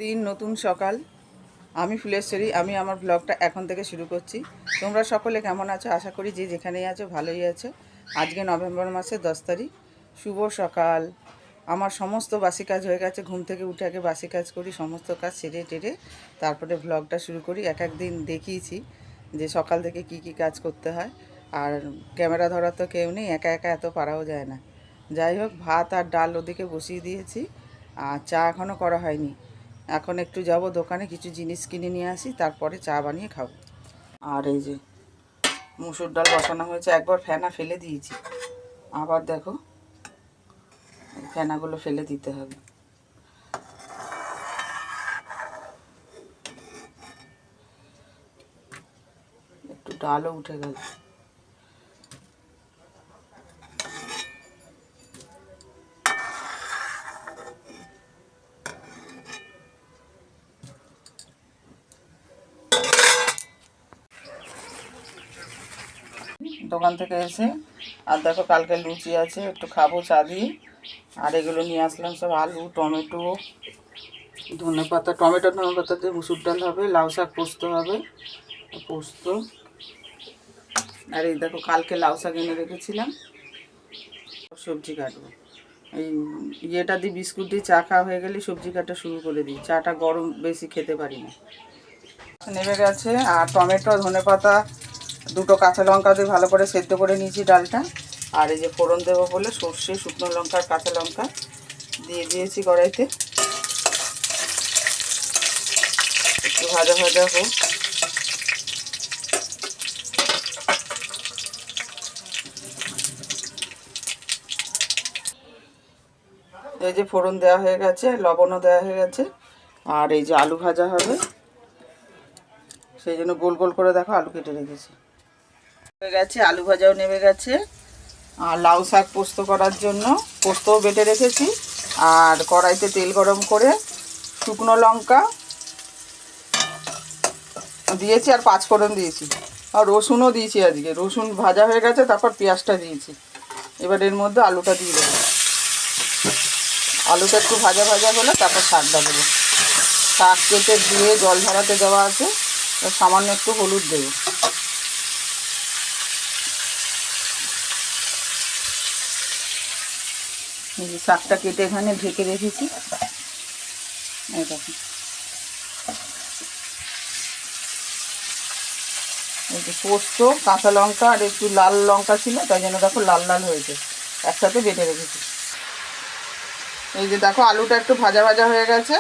দিন নতুন সকাল। আমি ফুলেশ্বরী। আমি আমার ব্লগটা এখন থেকে শুরু করছি। তোমরা সকলে কেমন আছো? আশা করি যে যেখানেই আছো ভালোই আছো। আজকে নভেম্বর মাসের 10 তারিখ। শুভ সকাল। আমার সমস্ত বাসি কাজ হয়ে গেছে। ঘুম থেকে উঠে আগে বাসি কাজ করি, সমস্ত কাজ সেরে টেরে তারপরে ব্লগটা শুরু করি। এক একদিন দেখিয়েছি যে সকাল থেকে কি কি কাজ করতে হয়। আর ক্যামেরা ধরার তো কেউ নেই, একা একা এত পারাও যায় না। যাই হোক, ভাত আর ডাল ওদিকে বসিয়ে দিয়েছি, আর চা এখনও করা হয়নি। এখন একটু যাব দোকানে, কিছু জিনিস কিনে নিয়ে আসি, তারপরে চা বানিয়ে খাবো। আর এই যে মুসুর ডাল বসানো হয়েছে। একবার ফেনা ফেলে দিয়েছি, আবার দেখো ফেনাগুলো ফেলে দিতে হবে। একটু ডালও উঠে গেল। দোকান থেকে এসে আর দেখো কালকে লুচি আছে, একটু খাবো চা দিয়ে। আর এগুলো নিয়ে আসলাম সব আলু, টমেটো, ধনেপাতা, ধনেপাতা দিয়ে মুসুর ডাল হবে, লাউ শাক পোস্ত হবে, পোস্ত। আর এই দেখো কালকে লাউ শাক এনে রেখেছিলাম। সবজি কাটবো। এই ইয়েটা দিয়ে বিস্কুট দিয়ে চা খাওয়া হয়ে গেলে সবজি কাটা শুরু করে দিই। চাটা গরম বেশি খেতে পারি না। নেমে গেছে। আর টমেটো, ধনেপাতা, দুটো কাঁচা লঙ্কা দিয়ে ভালো করে সেদ্ধ করে নিয়েছি ডালটা। আর এই যে ফোড়ন দেবো বলে সর্ষে, শুকনো লঙ্কা আর কাঁচা লঙ্কা দিয়ে দিয়েছি কড়াইতে। একটু ভাজা ভাজা হোক। এই যে ফোড়ন দেওয়া হয়ে গেছে, লবণও দেওয়া হয়ে গেছে। আর এই যে আলু ভাজা হবে, সেই জন্য গোল গোল করে দেখো আলু কেটে রেখেছি। হয়ে গেছে, আলু ভাজাও নেমে গেছে। আর লাউ শাক পোস্ত করার জন্য পোস্তও বেটে রেখেছি। আর কড়াইতে তেল গরম করে শুকনো লঙ্কা দিয়েছি আর 5 ফোড়ন দিয়েছি, আর রসুনও দিয়েছি। আজকে রসুন ভাজা হয়ে গেছে, তারপর পেঁয়াজটা দিয়েছি। এবার এর মধ্যে আলুটা দিয়ে দেবো। আলুটা একটু ভাজা ভাজা হলে তারপর শাকটা দেবো। শাক কেটে ধুয়ে জল ঝরাতে দেওয়া আছে, সামান্য একটু হলুদ দেবো। শাকটা কেটে এখানে ঢেকে রেখেছি। এই দেখুন, এই যে পোস্ত, কাঁচা লঙ্কা আর একটু লাল লঙ্কা ছিল, তাই জন্য দেখো লাল লাল হয়েছে। একসাথে বেটে রেখেছি। এই যে দেখো আলুটা একটু ভাজা ভাজা হয়ে গেছে,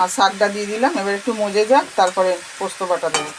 আর শাকটা দিয়ে দিলাম। এবার একটু মজে যাক, তারপরে পোস্ত বাটা দেবো।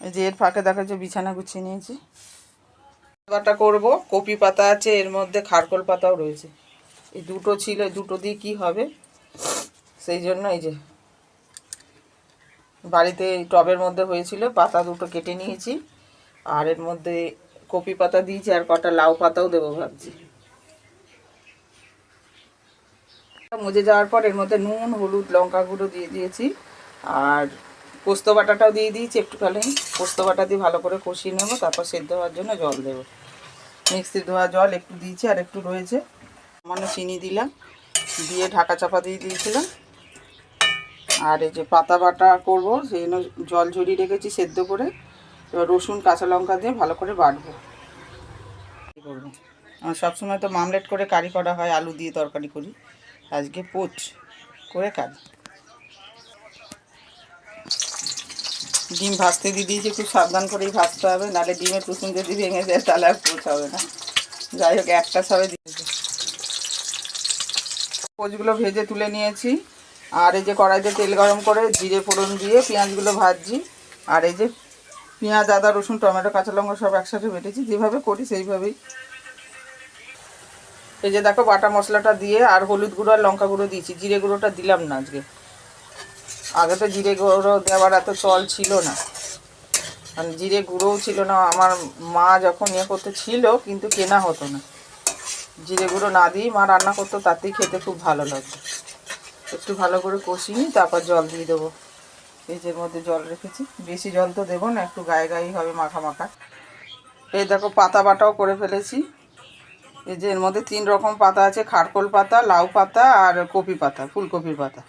এই যে এর ফাঁকে দেখা যাচ্ছে বিছানা গুছিয়ে নিয়েছি। বাটা করব, কপি পাতা আছে, এর মধ্যে খারকোল পাতাও রয়েছে। এই দুটো ছিল, এই দুটো দিয়ে কী হবে, সেই জন্য এই যে বাড়িতে টবের মধ্যে হয়েছিল, পাতা দুটো কেটে নিয়েছি। আর এর মধ্যে কপি পাতা দিয়েছি, আর কটা লাউ পাতাও দেবো ভাবছি। মজে যাওয়ার পর এর মধ্যে নুন, হলুদ, লঙ্কা গুঁড়ো দিয়ে দিয়েছি। আর পোস্ত বাটাটাও দিয়ে দিয়েছি একটুখানি। পোস্ত বাটা দিয়ে ভালো করে কষিয়ে নেবো, তারপর সেদ্ধ হওয়ার জন্য জল দেবো। মিক্সি ধোয়া জল একটু দিয়েছি, আর একটু রয়েছে। সামান্য চিনি দিলাম, দিয়ে ঢাকা চাপা দিয়ে দিয়েছিলাম। আর এই যে পাতা বাটা করবো, সেই জন্য জল ঝরিয়ে রেখেছি সেদ্ধ করে। এবার রসুন, কাঁচা লঙ্কা দিয়ে ভালো করে বাটবো। কী করবো, আমার সবসময় তো মামলেট করে কারি করা হয়, আলু দিয়ে তরকারি করি। আজকে পোচ করে কারি। ডিম ভাজতে দিয়ে দিয়েছি, খুব সাবধান করেই ভাজতে হবে, নাহলে ডিমের কুসুম যদি ভেঙে যায় তাহলে আর পোচ হবে না। যাই হোক, একটা সবে দিয়েছি। পোচগুলো ভেজে তুলে নিয়েছি। আর এই যে কড়াইতে তেল গরম করে জিরে ফোড়ন দিয়ে পেঁয়াজগুলো ভাজছি। আর এই যে পেঁয়াজ, আদা, রসুন, টমেটো, কাঁচা লঙ্কা সব একসাথে বেটেছি, যেভাবে করি সেইভাবেই। এই যে দেখো বাটা মশলাটা দিয়ে আর হলুদ গুঁড়ো আর লঙ্কা গুঁড়ো দিয়েছি। জিরে গুঁড়োটা দিলাম না আজকে। আগে তো জিরে গুঁড়ো দেওয়ার এত চল ছিল না, কারণ জিরে গুঁড়োও ছিল না। আমার মা যখন করতে ছিল, কিন্তু কেনা হতো না। জিরে গুঁড়ো না দিয়েই মা রান্না করতো, তাতেই খেতে খুব ভালো লাগতো। একটু ভালো করে কষিয়ে তারপর জল দিয়ে দেবো। এই যে মধ্যে জল রেখেছি, বেশি জল তো দেবো না, একটু গায়ে গায়ে হবে, মাখা মাখা। এই দেখো পাতা বাটাও করে ফেলেছি। এই যে এর মধ্যে 3 রকম পাতা আছে, খারকোল পাতা, লাউ পাতা আর কপি পাতা, ফুলকপির পাতা।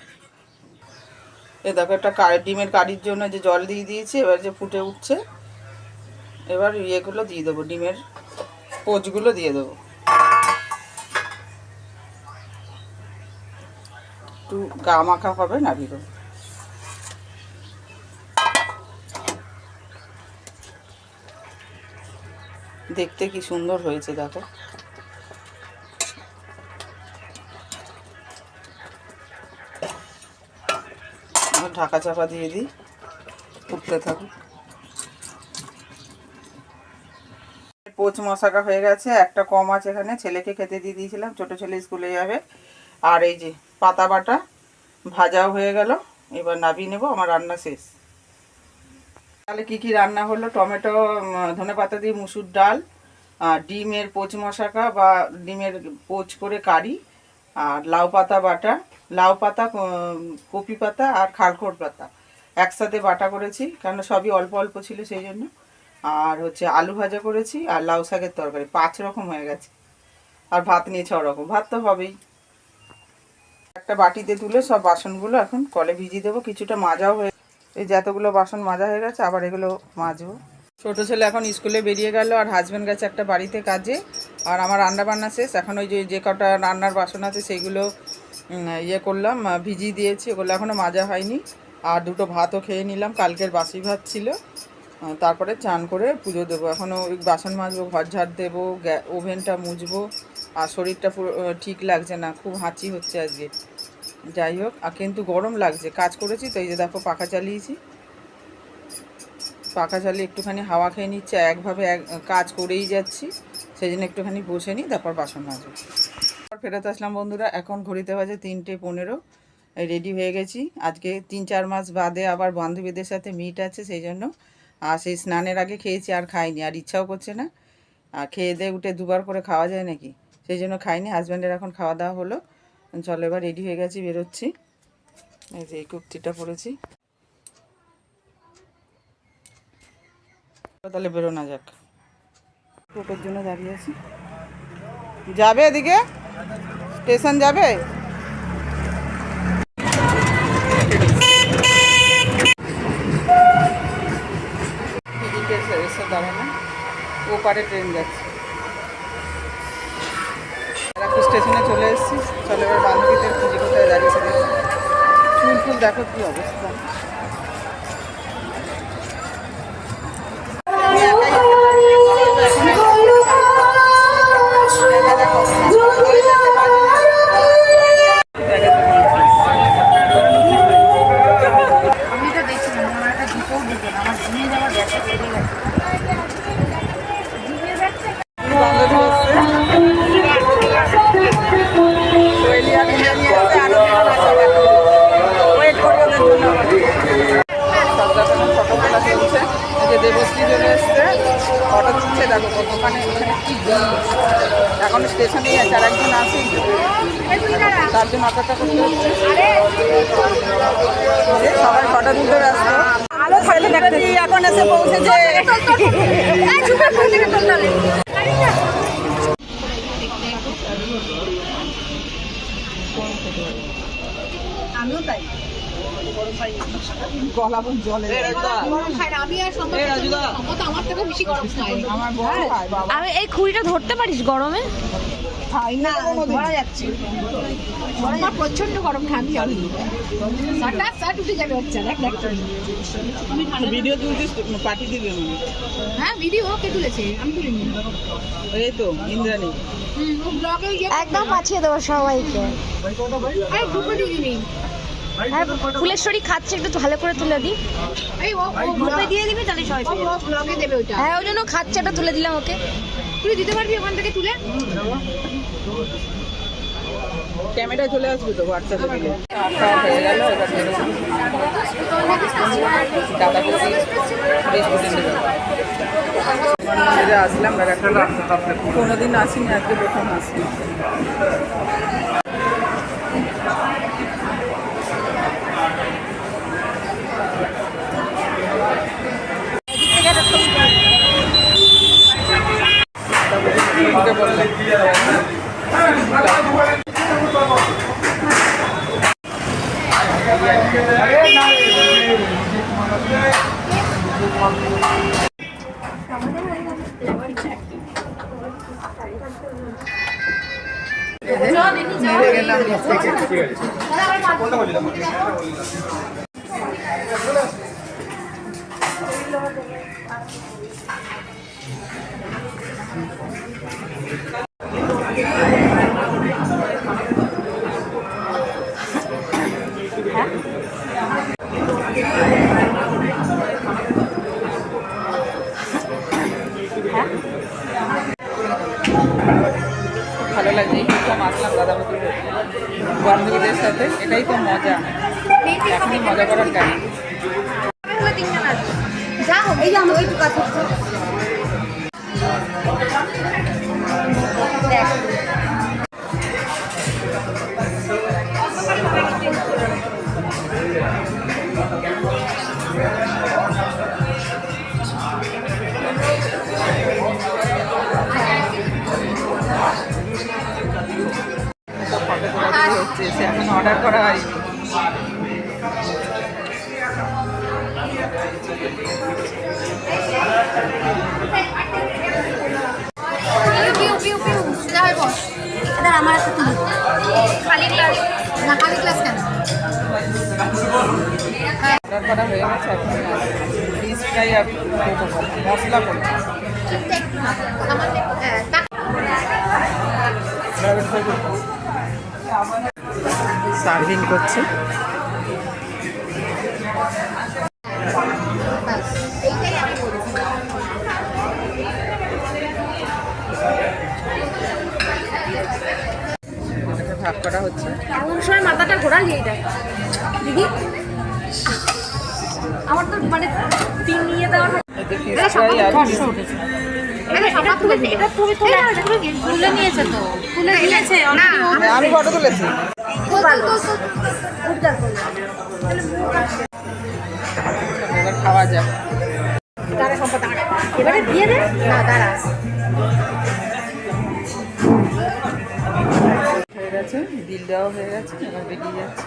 এই দেখো একটা ডিমের কারির জন্য যে জল দিয়ে দিয়েছি, এবার যে ফুটে উঠছে, এবার ইয়েগুলো দিয়ে দেবো, ডিমের পোচগুলো দিয়ে দেবো। একটু গা মাখা হবে, নামিয়ে দেবো। দেখতে কি সুন্দর হয়েছে দেখো। ঢাকা চাপা দিয়ে দিই, ফুটতে থাকুক। পোচ মশাকা হয়ে গেছে, একটা কম আছে এখানে, ছেলেকে খেতে দিয়ে দিয়েছিলাম, ছোটো ছেলে স্কুলে যাবে। আর এই যে পাতা বাটা ভাজাও হয়ে গেল, এবার নামিয়ে নেব, আমার রান্না শেষ। তাহলে কি কি রান্না হলো? টমেটো ধনেপাতা দিয়ে মুসুর ডাল, ডিমের পোচ মশাকা বা ডিমের পোচ করে কারি, আর লাউ পাতা বাটা, লাউ পাতা, কপি পাতা আর খারকোল পাতা একসাথে বাটা করেছি, কারণ সবই অল্প অল্প ছিল সেই জন্য। আর হচ্ছে আলু ভাজা করেছি, আর লাউ শাকের তরকারি, 5 রকম হয়ে গেছে। আর ভাত নিয়ে 6 রকম, ভাত তো হবেই। একটা বাটিতে তুলে সব বাসনগুলো এখন কলে ভিজিয়ে দেবো, কিছুটা মাজাও হয়ে, এই যে এতগুলো বাসন মাজা হয়ে গেছে, আবার এগুলো মাজবো। ছোটো ছেলে এখন স্কুলে বেরিয়ে গেল, আর হাজব্যান্ড গেছে একটা বাড়িতে কাজে। আর আমার রান্না বান্না শেষ, এখন ওই যে কটা রান্নার বাসন আছে সেইগুলো ইয়ে করলাম, ভিজিয়ে দিয়েছি, ওগুলো এখনও মাজা হয়নি। আর 2টো ভাতও খেয়ে নিলাম, কালকের বাসি ভাত ছিল। তারপরে চান করে পুজো দেবো। এখনও ওই বাসন মাজবো, ঘর ঝাড় দেবো, ওভেনটা মুছবো। আর শরীরটা পুরো ঠিক লাগছে না, খুব হাঁচি হচ্ছে আজকে। যাই হোক, আর কিন্তু গরম লাগছে, কাজ করেছি তো, এই যে দেখো পাখা চালিয়েছি, পাখা চালিয়ে একটুখানি হাওয়া খেয়ে নিচ্ছে, একভাবে কাজ করেই যাচ্ছি, সেই জন্য একটুখানি বসে নিই, তারপর বাসন মাজবো। ফেরত আসলাম বন্ধুরা, এখন ঘড়িতে বাজে 3:15, রেডি হয়ে গেছি। আজকে 3-4 মাস বাদে আবার বান্ধবীদের সাথে মিট আছে, সেই জন্য। আর সেই স্নানের আগে খেয়েছি, আর খাইনি, আর ইচ্ছাও করছে না। আর খেয়ে দিয়ে উঠে 2বার করে খাওয়া যায় নাকি, সেই জন্য খাইনি। হাজব্যান্ডের এখন খাওয়া দাওয়া হলো, চলো এবার রেডি হয়ে গেছি, বেরোচ্ছি। এই যে এই কুর্তিটা পরেছি, তাহলে বেরোনো যাক। টোটোর জন্য দাঁড়িয়ে আছি, যাবে এদিকে, স্টেশন যাবে। এসে দাঁড়ানো, ওপারে ট্রেন যাচ্ছে। রাখু স্টেশনে চলে এসেছি, চলে এবার বান্ধবীদের খুঁজি কোথায় দাঁড়িয়েছে দেখো। চুল ফুল দেখো কি অবস্থা। দেবশ্রী চলে এসছে, অটো তুলছে, দেখো ওখানে কি এখন স্টেশনেই আছে, আর একজন আসেই, তার জন্য অপেক্ষা করতে হচ্ছে। সবাই ফটো তুলতে ব্যস্ত, আলো থাকলে দেখতে এখন এসে পৌঁছেছে। আমিও তাই গলাবন জলে আমি এই খুঁড়িটা ধরতে পারিস গরমে? ধরা যাচ্ছে, প্রচন্ড গরম, ঠান্ডা উঠে যাবে হচ্ছে। ভিডিও তুলছিস, পাঠিয়ে দিবি। হ্যাঁ ভিডিও কে তুলেছে, আমি তুলিনি। এই তো ইন্দ্রাণী একদম পাঠিয়ে দেবো সবাইকে। আরে গ্রুপে দিয়ে দিবি। ফুলেশ্বরী খাচ্ছে, একটু ভালো করে তুলে দিই। এই ও গ্রুপে দিয়ে দিবি, তাহলে সবাই পেয়ে যাবে। ও ব্লগে দেবে ওটা। হ্যাঁ ওই জন্য খাচ্ছে, একটা তুলে দিলাম ওকে। তুই দিতে পারবি ওখান থেকে তুলে? ক্যামেরায় চলে আসবে তো, হোয়াটসঅ্যাপে দিলে। হয়ে গেল, এবার বেরোবো। আসলাম ব্যারাকপুরে, কোনোদিন আসিনি, আজকে প্রথম আসি। বললাম নেমে গেলাম নিচ থেকে। ভালো লাগছে, এই প্রথম আসলাম দাদাবতীর বান্ধবীদের সাথে, এটাই তো মজা, এখনই মজা করার টাইম। যা হোক এই যে আমার ওই কাজ হচ্ছে দেখ সব ফটো তোলা হচ্ছে, সে এখন অর্ডার করা হয়নি। এবার আমার একটা তুলি খালি ক্লাস না খালি ক্লাস কেন অর্ডার করা হয়ে গেছে, এখন ফিশ ফ্রাই আর মশলা করছি। সার্ভিং করছে। ভাগ করা হচ্ছে। এমন সময় মাথাটা ঘোরা দিয়ে দেয় দিদি আমার তো মানে পিন নিয়ে দেওয়া এতে ফিশ ফ্রাই আর এটা তুমি তুলে নিয়েছে তো তুলে নিয়েছে আমি ফটো তুলেছি। খুব ভালো এবার খাওয়া যাবে। তারা সম্পদ এবারে দিয়ে দে না তারা হয়ে গেছে, বিল দেওয়া হয়ে গেছে, এবার বেরিয়ে যাচ্ছে।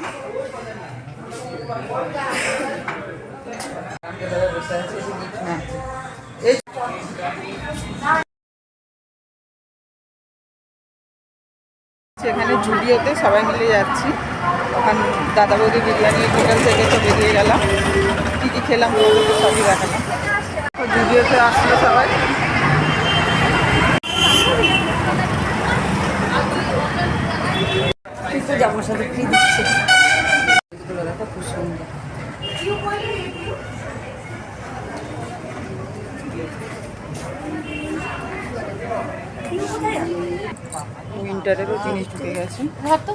হ্যাঁ, এই সেখানে জুডিওতে সবাই মিলে যাচ্ছি। ওখানে দাদা বৌদি বিরিয়ানি হোটেল থেকে তো বেরিয়ে গেলাম, কী কী খেলাম তোমাদেরকে সবই দেখালাম। জুডিওতে আসলো সবাই। আমার সাথে ফ্রি দিচ্ছে এগুলো দেখো খুব সুন্দর। উইন্টারেরও জিনিস ঢুকে গেছে। ধর তো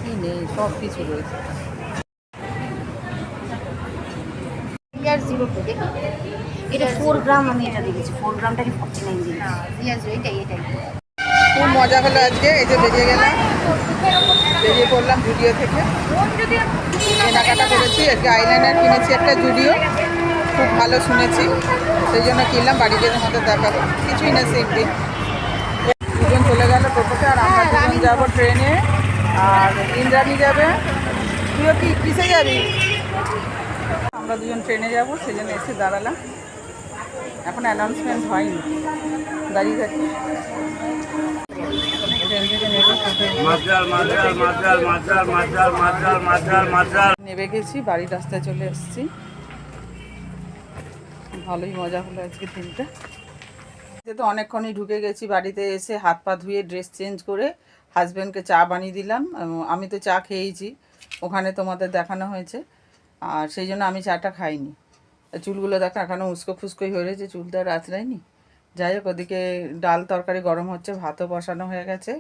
কি নেই, সব কিছু রয়েছে। এটা 4 গ্রাম আমি এটা দেখেছি 4 গ্রামটাকে 49 দিন এটাই খুব মজা হলো আজকে। এই যে বেরিয়ে গেলাম, বেরিয়ে পড়লাম জুডিও থেকে, কেনাকাটা করেছি। আজকে আইলাইনার কিনেছি একটা জুডিও, খুব ভালো শুনেছি, সেই জন্য কিনলাম। বাড়িতে তোমাদের দেখাবো, কিছুই না সিম্পলি। দুজন চলে গেল টোটোতে, আর আমরা দুজন যাবো ট্রেনে, আর ইন্দ্রাণী যাবে। তুইও কি কিসে যাবি? আমরা দুজন ট্রেনে যাবো, সেই জন্য এসে দাঁড়ালাম। এখন অ্যানাউন্সমেন্ট হয়নি, দাঁড়িয়ে থাকি। ট্রেন থেকে নেমে গেছি, বাড়ির রাস্তায় চলে এসেছি। ভালোই মজা হলো আজকে দিনটা। তো অনেকক্ষণই ঢুকে গেছি। বাড়িতে এসে হাত পা ধুয়ে ড্রেস চেঞ্জ করে হাজব্যান্ডকে চা বানিয়ে দিলাম। আমি তো চা খেয়েইছি, ওখানে তোমাদের দেখানো হয়েছে, আর সেই জন্য আমি চাটা খাইনি। আর চুলগুলো দেখো এখনও উস্কো ফুস্কোই হয়ে রয়েছে, চুল তো আর আঁচড়ায়নি। যাই হোক, ওদিকে ডাল তরকারি গরম হচ্ছে, ভাতও বসানো হয়ে গেছে।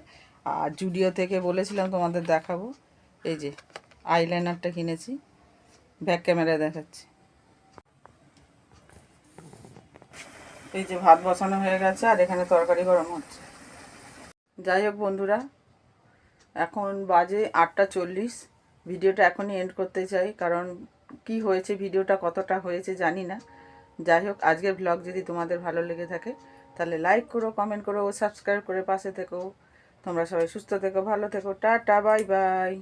আর জুডিও থেকে বলেছিলাম তোমাদের দেখাবো, এই যে আইলাইনারটা কিনেছি, ব্যাক ক্যামেরায় দেখাচ্ছি। এই যে ভাত বসানো হয়ে গেছে আর এখানে তরকারি গরম হচ্ছে। যাই হোক বন্ধুরা, এখন বাজে 8:40। ভিডিওটা এখনই এন্ড করতে চাই, কারণ কি হয়েছে, ভিডিওটা কতটা হয়েছে জানি না। যাই হোক, আজকের ব্লগ যদি তোমাদের ভালো লেগে থাকে তাহলে লাইক করো, কমেন্ট করো ও সাবস্ক্রাইব করে পাশে থেকো। তোমরা সবাই সুস্থ থেকো, ভালো থেকো, টাটা, বাই বাই।